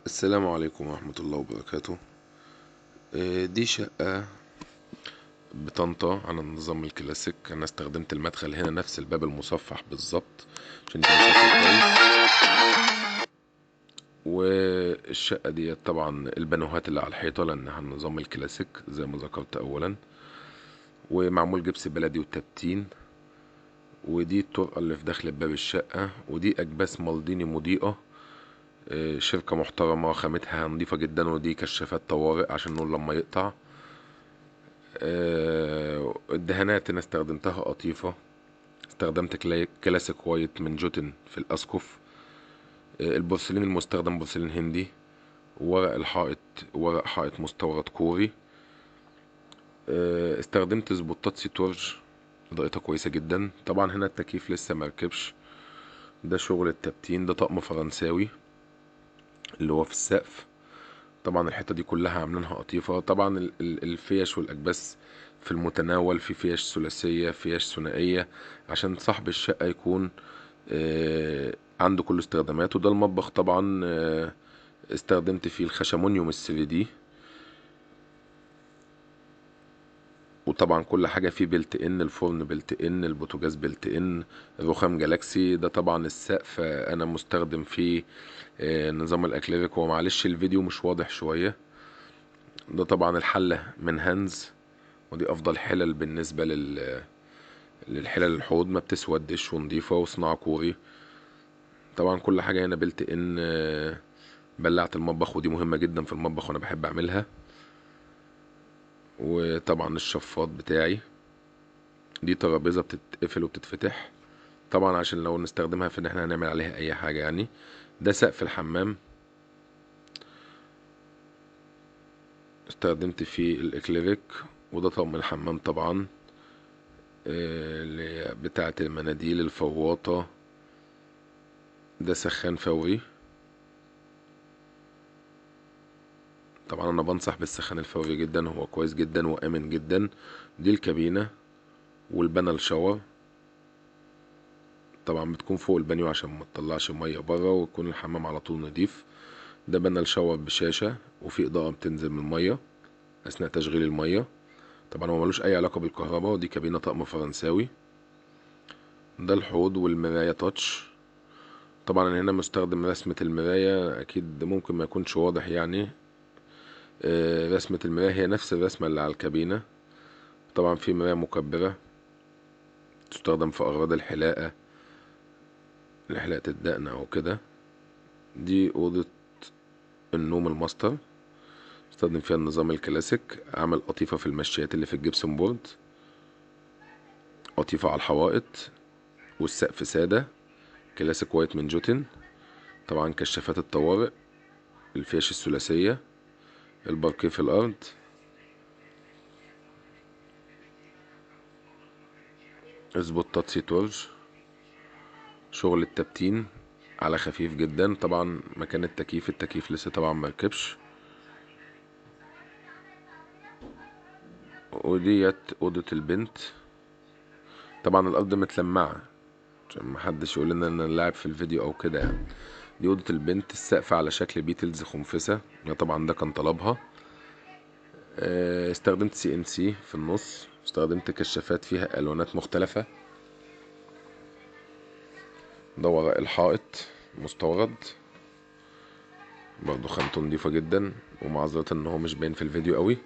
السلام عليكم ورحمة الله وبركاته. دي شقة بطنطا على النظام الكلاسيك. أنا استخدمت المدخل هنا نفس الباب المصفح بالظبط عشان يبقى شكله كويس. والشقة دي طبعا البانوهات اللي على الحيطة لأنها على النظام الكلاسيك زي ما ذكرت أولا، ومعمول جبس بلدي وتبتين. ودي الطرقة اللي في داخل باب الشقة، ودي أكباس مالديني مضيئة، شركة محترمة خامتها نظيفة جدا. ودي كشافات طوارئ عشان النور لما يقطع. الدهانات انا استخدمتها قطيفة. استخدمت كلاسيك وايت من جوتن في الاسقف. البورسلين المستخدم بورسلين هندي. ورق الحائط ورق حائط مستورد كوري. استخدمت سبوتات سيتورج اضاءتها كويسة جدا. طبعا هنا التكييف لسه مركبش. ده شغل التبتين. ده طقم فرنساوي اللي هو في السقف. طبعا الحتة دي كلها عاملينها قطيفة. طبعا الفيش والأكباس في المتناول، في فيش ثلاثية فيش ثنائية عشان صاحب الشقة يكون عنده كل استخداماته. ده المطبخ طبعا استخدمت فيه الخشمونيوم ال3D. وطبعا كل حاجة فيه بلت ان، الفرن بلت ان، البوتاجاز بلت ان، الرخام جالاكسي. ده طبعا السقف انا مستخدم فيه نظام الاكليريك. هو معلش الفيديو مش واضح شوية. ده طبعا الحلة من هانز، ودي افضل حلل بالنسبة للحلل الحوض، ما بتسودش ونضيفة وصناعة كوري. طبعا كل حاجة هنا بلت ان. بلعت المطبخ ودي مهمة جدا في المطبخ وانا بحب اعملها. وطبعا الشفاط بتاعي. دي ترابيزة بتتقفل وبتتفتح طبعا عشان لو نستخدمها في ان احنا هنعمل عليها اي حاجة يعني. ده سقف الحمام استخدمت فيه الاكليريك. وده طقم الحمام طبعا اللي بتاعة المناديل الفواطة. ده سخان فوري. طبعا انا بنصح بالسخان الفوري جدا، هو كويس جدا وامن جدا. دي الكابينة والبانل شاور. طبعا بتكون فوق البانيو عشان ما تطلعش ميه بره ويكون الحمام على طول نضيف. ده بانل شاور بشاشة وفي اضاءة بتنزل من الميه اثناء تشغيل الميه. طبعا هو ملوش اي علاقة بالكهرباء. ودي كابينة طقم فرنساوي. ده الحوض والمراية تاتش. طبعا أنا هنا مستخدم رسمة المراية، اكيد ممكن ما يكونش واضح يعني. رسمة المراية هي نفس الرسمة اللي على الكابينة. طبعا في مراية مكبرة تستخدم في أغراض الحلاقة، لحلاقة الدقن أو كده. دي أوضة النوم الماستر. استخدم فيها النظام الكلاسيك. عمل قطيفة في المشيات اللي في الجبسون بورد، قطيفة على الحوائط، والسقف سادة كلاسيك وايت من جوتن. طبعا كشافات الطوارئ، الفيش الثلاثية، الباركيه في الأرض. سبوتات سيتورج. شغل التبتين على خفيف جدا. طبعا مكان التكييف لسه طبعا مركبش. وديت أوضة البنت. طبعا الأرض متلمعة عشان محدش يقول لنا ان انا لاعب في الفيديو او كده يعني. دي اوضه البنت. السقف على شكل بيتلز خنفسه، يعني طبعا ده كان طلبها. استخدمت CNC في النص. استخدمت كشافات فيها الوانات مختلفه. ده ورق الحائط مستورد برضو، خامته نضيفه جدا ومعذرة ان هو مش باين في الفيديو قوي.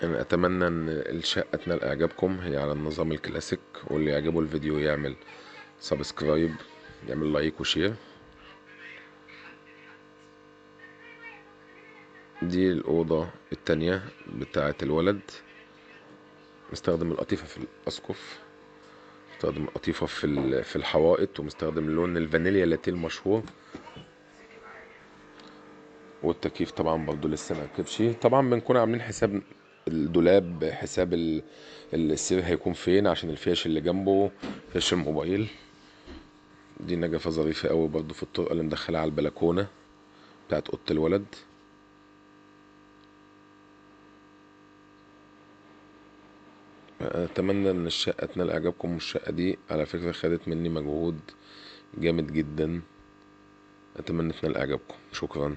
انا اتمنى ان الشقه تنال اعجابكم. هي على النظام الكلاسيك، واللي يعجبه الفيديو يعمل سبسكرايب، يعمل لايك وشير. دي الأوضة التانية بتاعة الولد. مستخدم القطيفة في الأسقف، مستخدم القطيفة في الحوائط، ومستخدم لون الفانيليا لاتيه المشهور. والتكييف طبعا برضو لسه مركبش. طبعا بنكون عاملين حساب الدولاب، حساب السرير هيكون فين عشان الفيش اللي جنبه فيش الموبايل. دي نجفة ظريفة قوي برضو في الطرقة اللي مدخلها على البلكونة بتاعت أوضة الولد. اتمنى ان الشقة تنال اعجابكم. والشقة دي على فكرة خدت مني مجهود جامد جدا. اتمنى تنال اعجابكم. شكرا.